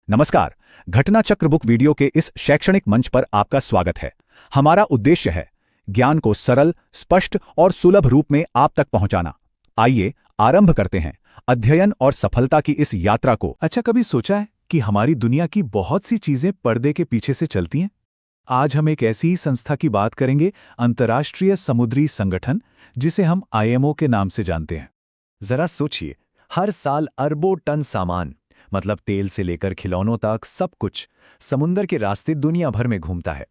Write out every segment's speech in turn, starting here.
नमस्कार। घटना चक्र बुक वीडियो के इस शैक्षणिक मंच पर आपका स्वागत है। हमारा उद्देश्य है ज्ञान को सरल, स्पष्ट और सुलभ रूप में आप तक पहुंचाना। आइए आरंभ करते हैं अध्ययन और सफलता की इस यात्रा को। अच्छा, कभी सोचा है कि हमारी दुनिया की बहुत सी चीजें पर्दे के पीछे से चलती हैं? आज हम एक ऐसी ही संस्था की बात करेंगे, अंतर्राष्ट्रीय समुद्री संगठन, जिसे हम आईएमओ के नाम से जानते हैं। जरा सोचिए, हर साल अरबों टन सामान, मतलब तेल से लेकर खिलौनों तक सब कुछ समुद्र के रास्ते दुनिया भर में घूमता है।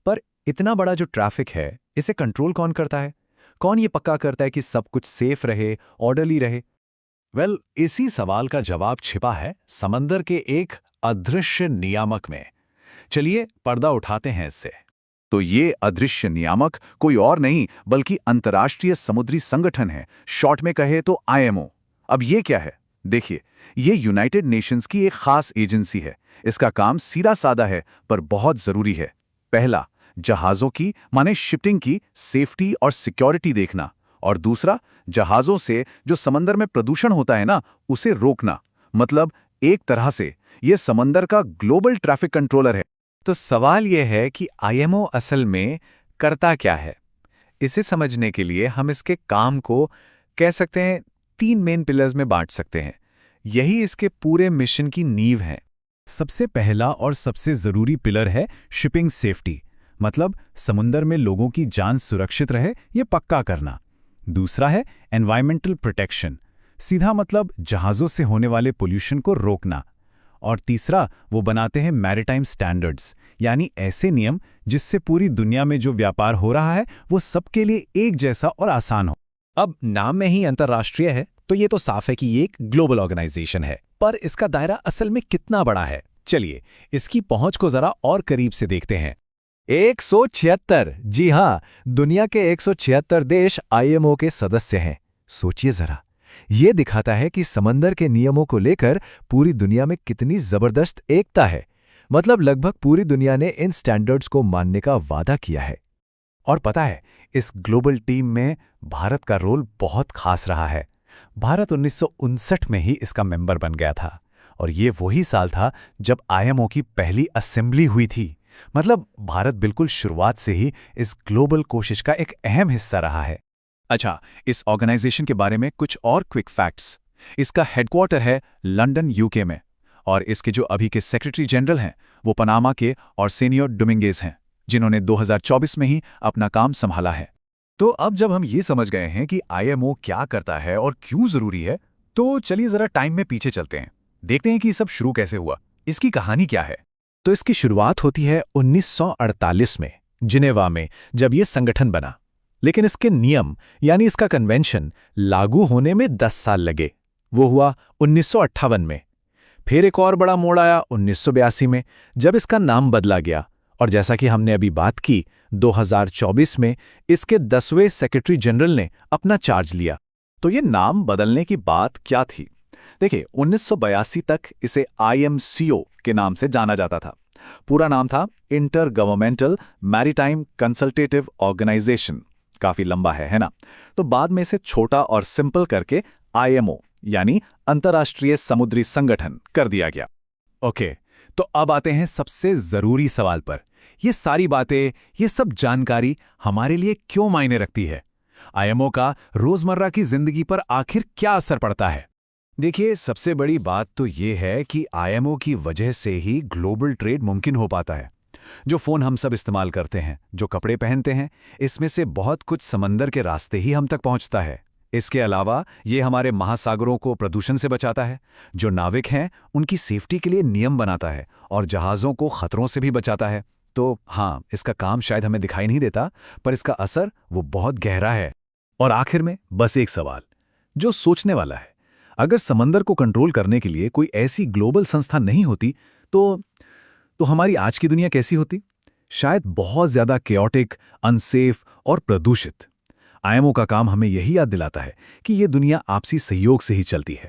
पर इतना बड़ा जो ट्रैफिक है, इसे कंट्रोल कौन करता है? कौन ये पक्का करता है कि सब कुछ सेफ रहे, ऑर्डरली रहे? इसी सवाल का जवाब छिपा है समंदर के एक अदृश्य नियामक में। चलिए पर्दा उठाते हैं इससे। तो ये अदृश्य नियामक कोई और नहीं बल्कि अंतर्राष्ट्रीय समुद्री संगठन है, शॉर्ट में कहे तो आईएमओ। अब ये क्या है? देखिए, ये यूनाइटेड नेशंस की एक खास एजेंसी है। इसका काम सीधा साधा है पर बहुत जरूरी है। पहला, जहाजों की माने शिपिंग की सेफ्टी और सिक्योरिटी देखना, और दूसरा, जहाजों से जो समंदर में प्रदूषण होता है ना, उसे रोकना। मतलब एक तरह से ये समंदर का ग्लोबल ट्रैफिक कंट्रोलर है। तो सवाल यह है कि आईएमओ असल में करता क्या है? इसे समझने के लिए हम इसके काम को कह सकते हैं 3 मेन पिलर्स में बांट सकते हैं। यही इसके पूरे मिशन की नींव है। सबसे पहला और सबसे जरूरी पिलर है शिपिंग सेफ्टी, मतलब समुंदर में लोगों की जान सुरक्षित रहे ये पक्का करना। दूसरा है एनवायरमेंटल प्रोटेक्शन, सीधा मतलब जहाज़ों से होने वाले पोल्यूशन को रोकना। और तीसरा, वो बनाते हैं मैरीटाइम स्टैंडर्ड्स, यानी ऐसे नियम जिससे पूरी दुनिया में जो व्यापार हो रहा है वो सबके लिए एक जैसा और आसान हो। अब नाम में ही अंतर्राष्ट्रीय है, तो ये तो साफ है कि ये एक ग्लोबल ऑर्गेनाइजेशन है। पर इसका दायरा असल में कितना बड़ा है? चलिए इसकी पहुंच को जरा और करीब से देखते हैं। 176, जी हाँ, दुनिया के 176 देश आईएमओ के सदस्य हैं। सोचिए जरा, ये दिखाता है कि समंदर के नियमों को लेकर पूरी दुनिया में कितनी जबरदस्त एकता है। मतलब लगभग पूरी दुनिया ने इन स्टैंडर्ड्स को मानने का वादा किया है। और पता है, इस ग्लोबल टीम में भारत का रोल बहुत खास रहा है। भारत 1959 में ही इसका मेंबर बन गया था, और ये वही साल था जब आईएमओ की पहली असेंबली हुई थी। मतलब भारत बिल्कुल शुरुआत से ही इस ग्लोबल कोशिश का एक अहम हिस्सा रहा है। अच्छा, इस ऑर्गेनाइजेशन के बारे में कुछ और क्विक फैक्ट्स। इसका हेडक्वार्टर है लंदन, यूके में, और इसके जो अभी के सेक्रेटरी जनरल हैं वो पनामा के आर्सेनियो डोमिंगेज हैं, जिन्होंने 2024 में ही अपना काम संभाला है। तो अब जब हम ये समझ गए हैं कि आईएमओ क्या करता है और क्यों जरूरी है, तो चलिए जरा टाइम में पीछे चलते हैं। देखते हैं कि सब शुरू कैसे हुआ, इसकी कहानी क्या है। तो इसकी शुरुआत होती है 1948 में जिनेवा में, जब ये संगठन बना। लेकिन इसके नियम यानी इसका कन्वेंशन लागू होने में 10 साल लगे। वो हुआ 1958 में। फिर एक और बड़ा मोड़ आया 1982 में, जब इसका नाम बदला गया। और जैसा कि हमने अभी बात की, 2024 में इसके 10वें सेक्रेटरी जनरल ने अपना चार्ज लिया। तो ये नाम बदलने की बात क्या थी? देखिए, 1982 तक इसे IMCO के नाम से जाना जाता था। पूरा नाम था intergovernmental maritime consultative organisation. काफी लंबा है ना? तो बाद में इसे छोटा और सिंपल करके IMO यानी अंतर्राष्ट्रीय समुद्री संगठन कर दिया गया। ओके, तो अब आते हैं सबसे जरूरी सवाल पर। ये सारी बातें, ये सब जानकारी हमारे लिए क्यों मायने रखती है? आईएमओ का रोजमर्रा की जिंदगी पर आखिर क्या असर पड़ता है? देखिए, सबसे बड़ी बात तो ये है कि आईएमओ की वजह से ही ग्लोबल ट्रेड मुमकिन हो पाता है। जो फ़ोन हम सब इस्तेमाल करते हैं, जो कपड़े पहनते हैं, इसमें से बहुत कुछ समंदर के रास्ते ही हम तक पहुंचता है। इसके अलावा ये हमारे महासागरों को प्रदूषण से बचाता है, जो नाविक हैं उनकी सेफ्टी के लिए नियम बनाता है, और जहाज़ों को खतरों से भी बचाता है। तो हाँ, इसका काम शायद हमें दिखाई नहीं देता, पर इसका असर वो बहुत गहरा है। और आखिर में बस एक सवाल जो सोचने वाला है। अगर समंदर को कंट्रोल करने के लिए कोई ऐसी ग्लोबल संस्था नहीं होती तो हमारी आज की दुनिया कैसी होती? शायद बहुत ज्यादा केओटिक, अनसेफ और प्रदूषित। आईएमओ का काम हमें यही याद दिलाता है कि ये दुनिया आपसी सहयोग से ही चलती है।